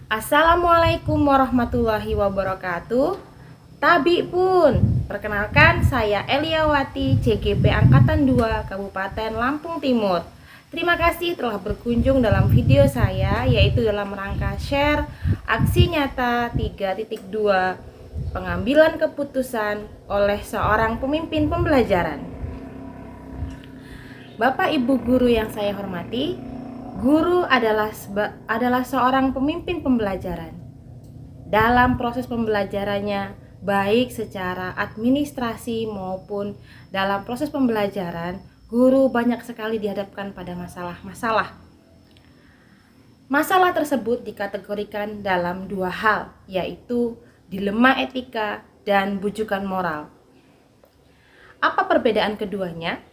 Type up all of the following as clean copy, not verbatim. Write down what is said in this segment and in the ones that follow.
Assalamualaikum warahmatullahi wabarakatuh. Tabi pun, perkenalkan saya Eliawati, CGP Angkatan 2, Kabupaten Lampung Timur. Terima kasih telah berkunjung dalam video saya, yaitu dalam rangka share aksi nyata 3.2 pengambilan keputusan oleh seorang pemimpin pembelajaran. Bapak Ibu guru yang saya hormati, guru adalah seorang pemimpin pembelajaran. Dalam proses pembelajarannya, baik secara administrasi maupun dalam proses pembelajaran, guru banyak sekali dihadapkan pada masalah-masalah. Masalah tersebut dikategorikan dalam dua hal, yaitu dilema etika dan bujukan moral. Apa perbedaan keduanya?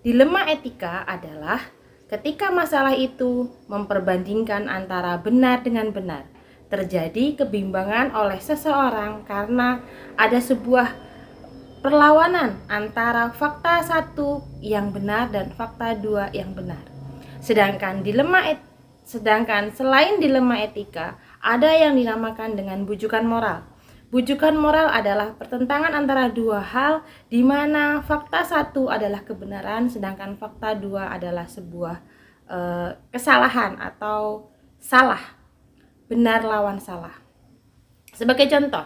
Dilema etika adalah ketika masalah itu memperbandingkan antara benar dengan benar, terjadi kebimbangan oleh seseorang karena ada sebuah perlawanan antara fakta satu yang benar dan fakta dua yang benar. Sedangkan selain dilema etika, ada yang dinamakan dengan bujukan moral. Bujukan moral adalah pertentangan antara dua hal di mana fakta satu adalah kebenaran sedangkan fakta dua adalah sebuah kesalahan atau salah, benar lawan salah. Sebagai contoh,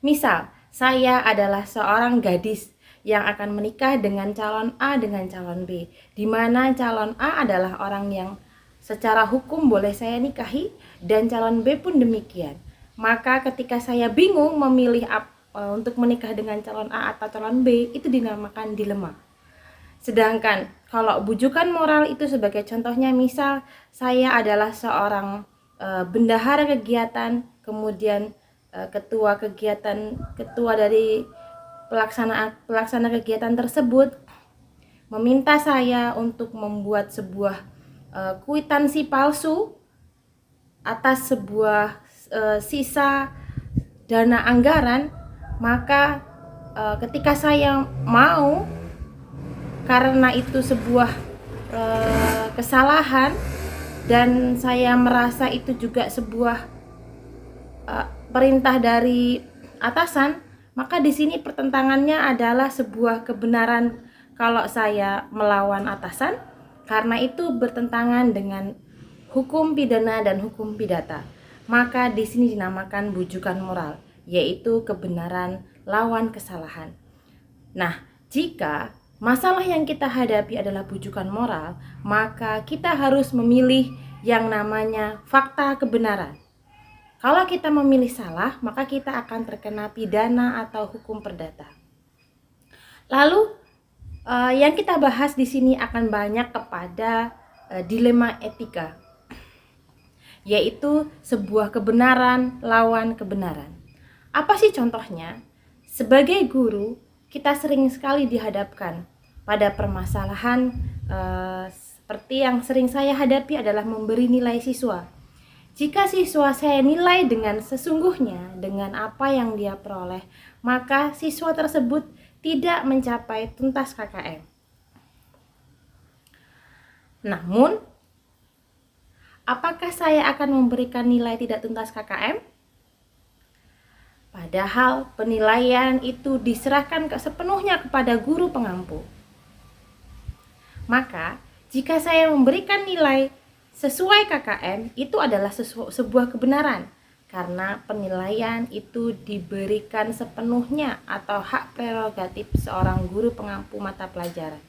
misal saya adalah seorang gadis yang akan menikah dengan calon A dengan calon B, di mana calon A adalah orang yang secara hukum boleh saya nikahi dan calon B pun demikian. Maka ketika saya bingung memilih untuk menikah dengan calon A atau calon B, itu dinamakan dilema. Sedangkan kalau bujukan moral itu sebagai contohnya, misal saya adalah seorang bendahara kegiatan, kemudian ketua dari pelaksana kegiatan tersebut meminta saya untuk membuat sebuah kwitansi palsu atas sebuah sisa dana anggaran, maka ketika saya mau, karena itu sebuah kesalahan dan saya merasa itu juga sebuah perintah dari atasan, maka di sini pertentangannya adalah sebuah kebenaran kalau saya melawan atasan, karena itu bertentangan dengan hukum pidana dan hukum pidata. Maka di sini dinamakan bujukan moral, yaitu kebenaran lawan kesalahan. Nah, jika masalah yang kita hadapi adalah bujukan moral, maka kita harus memilih yang namanya fakta kebenaran. Kalau kita memilih salah, maka kita akan terkena pidana atau hukum perdata. Lalu, yang kita bahas di sini akan banyak kepada dilema etika, yaitu sebuah kebenaran lawan kebenaran. Apa sih contohnya? Sebagai guru, kita sering sekali dihadapkan pada permasalahan seperti yang sering saya hadapi adalah memberi nilai siswa. Jika siswa saya nilai dengan sesungguhnya, dengan apa yang dia peroleh, maka siswa tersebut tidak mencapai tuntas KKM. Namun, apakah saya akan memberikan nilai tidak tuntas KKM? Padahal penilaian itu diserahkan sepenuhnya kepada guru pengampu. Maka, jika saya memberikan nilai sesuai KKM, itu adalah sebuah kebenaran, karena penilaian itu diberikan sepenuhnya atau hak prerogatif seorang guru pengampu mata pelajaran.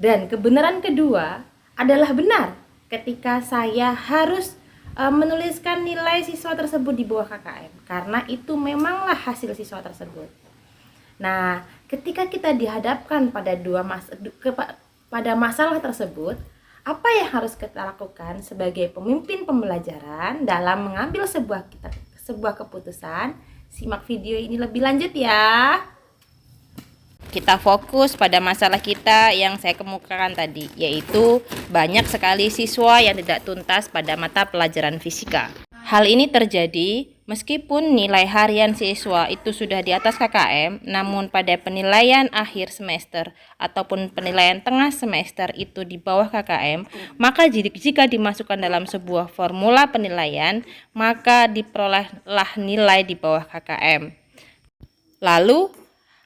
Dan kebenaran kedua adalah benar ketika saya harus menuliskan nilai siswa tersebut di bawah KKM, karena itu memanglah hasil siswa tersebut. Nah, ketika kita dihadapkan pada masalah tersebut, apa yang harus kita lakukan sebagai pemimpin pembelajaran dalam mengambil sebuah keputusan? Simak video ini lebih lanjut ya. Kita fokus pada masalah kita yang saya kemukakan tadi, yaitu banyak sekali siswa yang tidak tuntas pada mata pelajaran fisika. Hal ini terjadi meskipun nilai harian siswa itu sudah di atas KKM, namun pada penilaian akhir semester ataupun penilaian tengah semester itu di bawah KKM, maka jika dimasukkan dalam sebuah formula penilaian, maka diperolehlah nilai di bawah KKM. Lalu,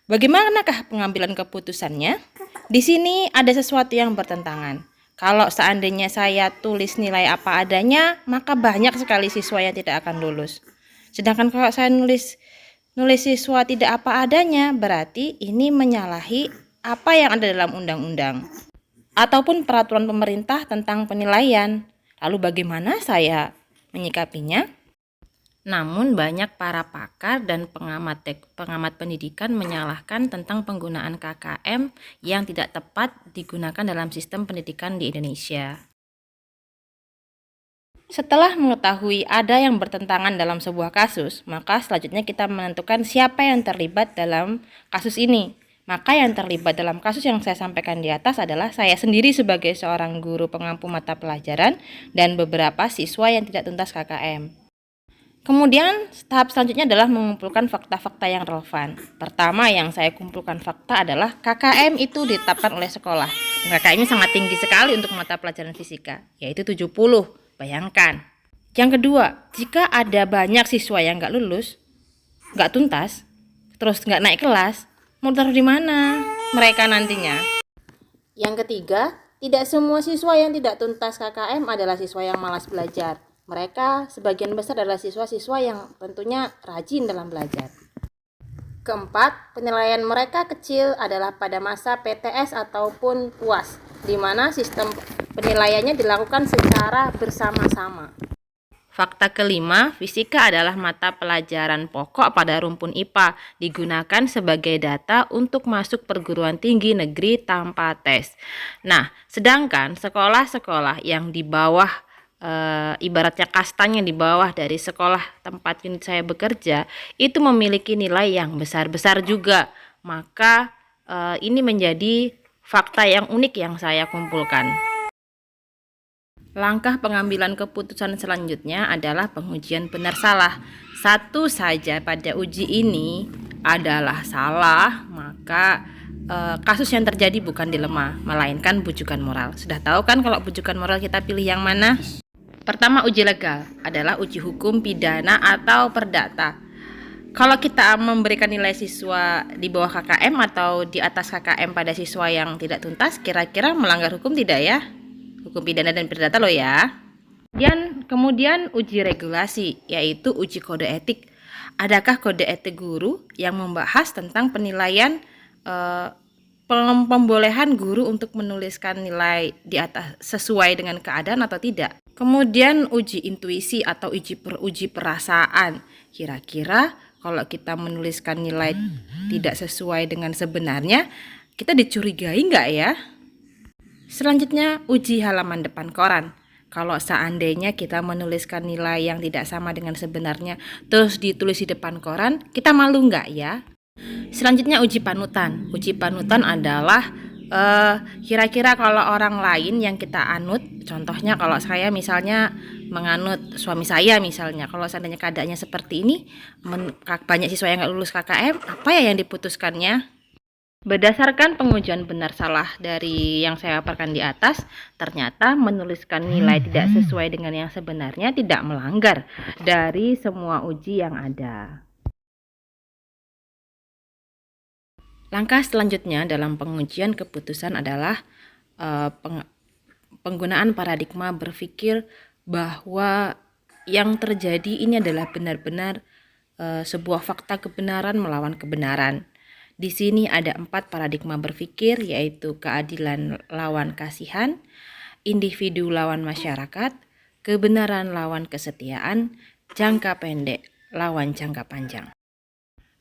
bagaimanakah pengambilan keputusannya? Di sini ada sesuatu yang bertentangan. Kalau seandainya saya tulis nilai apa adanya, maka banyak sekali siswa yang tidak akan lulus. Sedangkan kalau saya nulis siswa tidak apa adanya, berarti ini menyalahi apa yang ada dalam undang-undang ataupun peraturan pemerintah tentang penilaian. Lalu bagaimana saya menyikapinya? Namun banyak para pakar dan pengamat pendidikan menyalahkan tentang penggunaan KKM yang tidak tepat digunakan dalam sistem pendidikan di Indonesia. Setelah mengetahui ada yang bertentangan dalam sebuah kasus, maka selanjutnya kita menentukan siapa yang terlibat dalam kasus ini. Maka yang terlibat dalam kasus yang saya sampaikan di atas adalah saya sendiri sebagai seorang guru pengampu mata pelajaran dan beberapa siswa yang tidak tuntas KKM. Kemudian tahap selanjutnya adalah mengumpulkan fakta-fakta yang relevan. Pertama yang saya kumpulkan fakta adalah KKM itu ditetapkan oleh sekolah. Dan KKM-nya sangat tinggi sekali untuk mata pelajaran fisika, yaitu 70. Bayangkan. Yang kedua, jika ada banyak siswa yang nggak lulus, nggak tuntas, terus nggak naik kelas, mau taruh di mana mereka nantinya? Yang ketiga, tidak semua siswa yang tidak tuntas KKM adalah siswa yang malas belajar. Mereka sebagian besar adalah siswa-siswa yang tentunya rajin dalam belajar. Keempat, penilaian mereka kecil adalah pada masa PTS ataupun UAS, di mana sistem penilaiannya dilakukan secara bersama-sama. Fakta kelima, fisika adalah mata pelajaran pokok pada rumpun IPA, digunakan sebagai data untuk masuk perguruan tinggi negeri tanpa tes. Nah, sedangkan sekolah-sekolah yang di bawah ibaratnya kastanya di bawah dari sekolah tempat unit saya bekerja itu memiliki nilai yang besar-besar juga. Maka ini menjadi fakta yang unik yang saya kumpulkan. Langkah pengambilan keputusan selanjutnya adalah pengujian benar salah. Satu saja pada uji ini adalah salah, maka kasus yang terjadi bukan dilema, melainkan bujukan moral. Sudah tahu kan kalau bujukan moral kita pilih yang mana? Pertama, uji legal adalah uji hukum pidana atau perdata. Kalau kita memberikan nilai siswa di bawah KKM atau di atas KKM pada siswa yang tidak tuntas, kira-kira melanggar hukum tidak ya? Hukum pidana dan perdata loh ya. Kemudian uji regulasi, yaitu uji kode etik. Adakah kode etik guru yang membahas tentang penilaian pembolehan guru untuk menuliskan nilai di atas sesuai dengan keadaan atau tidak. Kemudian uji intuisi atau uji perasaan. Kira-kira kalau kita menuliskan nilai tidak sesuai dengan sebenarnya, kita dicurigai nggak ya? Selanjutnya uji halaman depan koran. Kalau seandainya kita menuliskan nilai yang tidak sama dengan sebenarnya, terus ditulis di depan koran, kita malu nggak ya? Selanjutnya uji panutan. Uji panutan adalah kira-kira kalau orang lain yang kita anut, contohnya kalau saya misalnya menganut suami saya misalnya, kalau seandainya keadaannya seperti ini, banyak siswa yang nggak lulus KKM, apa ya yang diputuskannya? Berdasarkan pengujian benar salah dari yang saya paparkan di atas, ternyata menuliskan nilai tidak sesuai dengan yang sebenarnya tidak melanggar dari semua uji yang ada. Langkah selanjutnya dalam pengujian keputusan adalah penggunaan paradigma berpikir bahwa yang terjadi ini adalah benar-benar sebuah fakta kebenaran melawan kebenaran. Di sini ada 4 paradigma berpikir, yaitu keadilan lawan kasihan, individu lawan masyarakat, kebenaran lawan kesetiaan, jangka pendek lawan jangka panjang.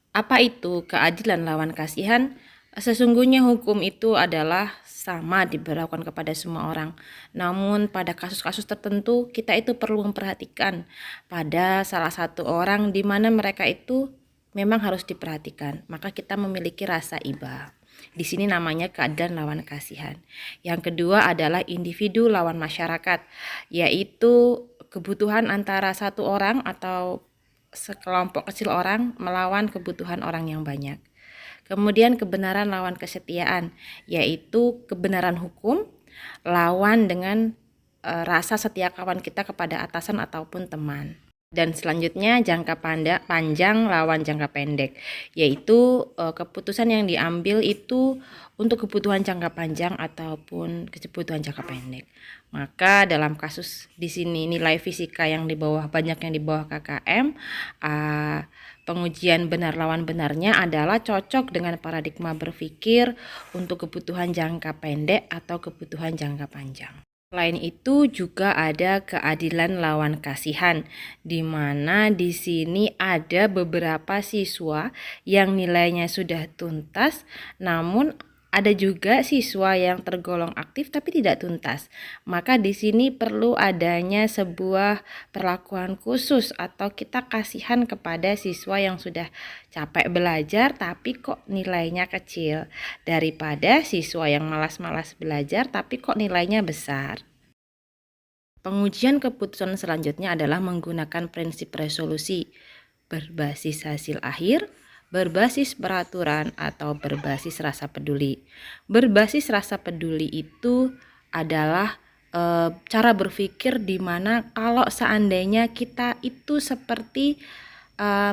Apa itu keadilan lawan kasihan? Sesungguhnya hukum itu adalah sama diberlakukan kepada semua orang. Namun pada kasus-kasus tertentu kita itu perlu memperhatikan pada salah satu orang di mana mereka itu memang harus diperhatikan. Maka kita memiliki rasa iba. Di sini namanya keadilan lawan kasihan. Yang kedua adalah individu lawan masyarakat, yaitu kebutuhan antara satu orang atau sekelompok kecil orang melawan kebutuhan orang yang banyak. Kemudian kebenaran lawan kesetiaan, yaitu kebenaran hukum lawan dengan rasa setia kawan kita kepada atasan ataupun teman. Dan selanjutnya jangka panjang lawan jangka pendek, yaitu keputusan yang diambil itu untuk kebutuhan jangka panjang ataupun kebutuhan jangka pendek. Maka dalam kasus di sini nilai fisika yang di bawah banyak yang di bawah KKM, pengujian benar lawan benarnya adalah cocok dengan paradigma berpikir untuk kebutuhan jangka pendek atau kebutuhan jangka panjang. Selain itu juga ada keadilan lawan kasihan, di mana di sini ada beberapa siswa yang nilainya sudah tuntas, namun ada juga siswa yang tergolong aktif tapi tidak tuntas. Maka di sini perlu adanya sebuah perlakuan khusus atau kita kasihan kepada siswa yang sudah capek belajar tapi kok nilainya kecil, daripada siswa yang malas-malas belajar tapi kok nilainya besar. Pengujian keputusan selanjutnya adalah menggunakan prinsip resolusi berbasis hasil akhir, berbasis peraturan, atau berbasis rasa peduli. Berbasis rasa peduli itu adalah cara berpikir di mana kalau seandainya kita itu seperti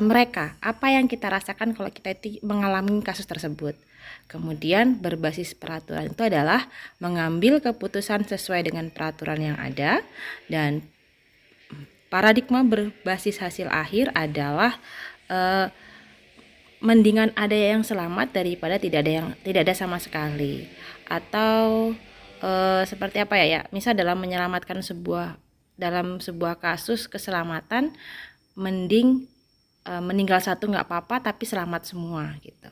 mereka, apa yang kita rasakan kalau kita itu mengalami kasus tersebut. Kemudian berbasis peraturan itu adalah mengambil keputusan sesuai dengan peraturan yang ada, dan paradigma berbasis hasil akhir adalah mendingan ada yang selamat daripada tidak ada sama sekali. Atau seperti apa ya? Misal dalam menyelamatkan sebuah kasus keselamatan, mending meninggal satu nggak apa-apa tapi selamat semua gitu.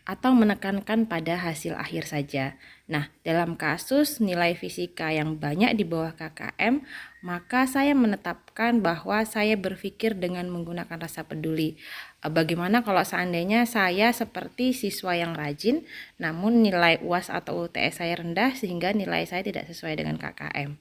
Atau menekankan pada hasil akhir saja. Nah, dalam kasus nilai fisika yang banyak di bawah KKM, maka saya menetapkan bahwa saya berpikir dengan menggunakan rasa peduli. Bagaimana kalau seandainya saya seperti siswa yang rajin, namun nilai UAS atau UTS saya rendah sehingga nilai saya tidak sesuai dengan KKM.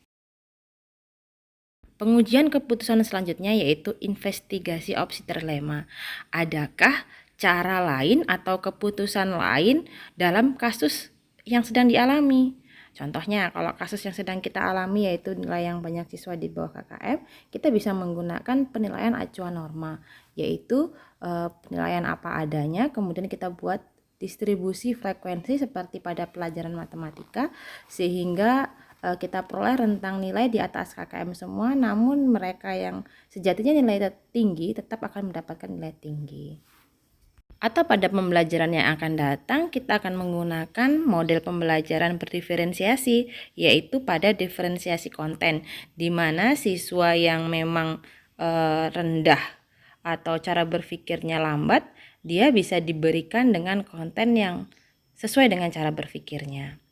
Pengujian keputusan selanjutnya yaitu investigasi opsi terlema. Adakah cara lain atau keputusan lain dalam kasus yang sedang dialami? Contohnya, kalau kasus yang sedang kita alami yaitu nilai yang banyak siswa di bawah KKM, kita bisa menggunakan penilaian acuan norma, yaitu penilaian apa adanya, kemudian kita buat distribusi frekuensi seperti pada pelajaran matematika, sehingga kita peroleh rentang nilai di atas KKM semua, namun mereka yang sejatinya nilai tinggi tetap akan mendapatkan nilai tinggi. Atau pada pembelajaran yang akan datang, kita akan menggunakan model pembelajaran berdiferensiasi, yaitu pada diferensiasi konten, di mana siswa yang memang rendah atau cara berpikirnya lambat, dia bisa diberikan dengan konten yang sesuai dengan cara berpikirnya.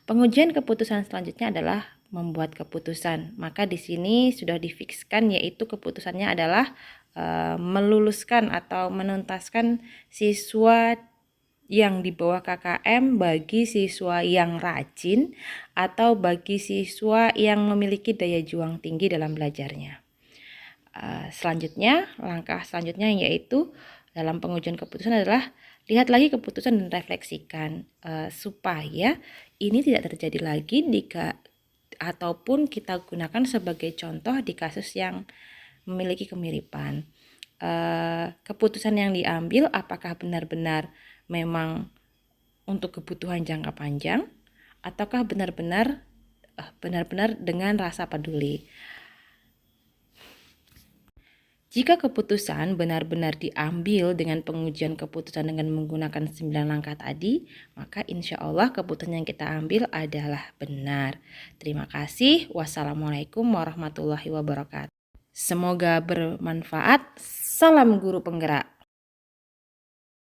Pengujian keputusan selanjutnya adalah membuat keputusan. Maka di sini sudah difikskan, yaitu keputusannya adalah meluluskan atau menuntaskan siswa yang di bawah KKM bagi siswa yang rajin atau bagi siswa yang memiliki daya juang tinggi dalam belajarnya. Langkah selanjutnya yaitu dalam pengujian keputusan adalah lihat lagi keputusan dan refleksikan supaya ini tidak terjadi lagi ataupun kita gunakan sebagai contoh di kasus yang memiliki kemiripan. Keputusan yang diambil apakah benar-benar memang untuk kebutuhan jangka panjang ataukah benar-benar dengan rasa peduli. Jika keputusan benar-benar diambil dengan pengujian keputusan dengan menggunakan 9 langkah tadi, maka insya Allah keputusan yang kita ambil adalah benar. Terima kasih. Wassalamualaikum warahmatullahi wabarakatuh. Semoga bermanfaat. Salam guru penggerak.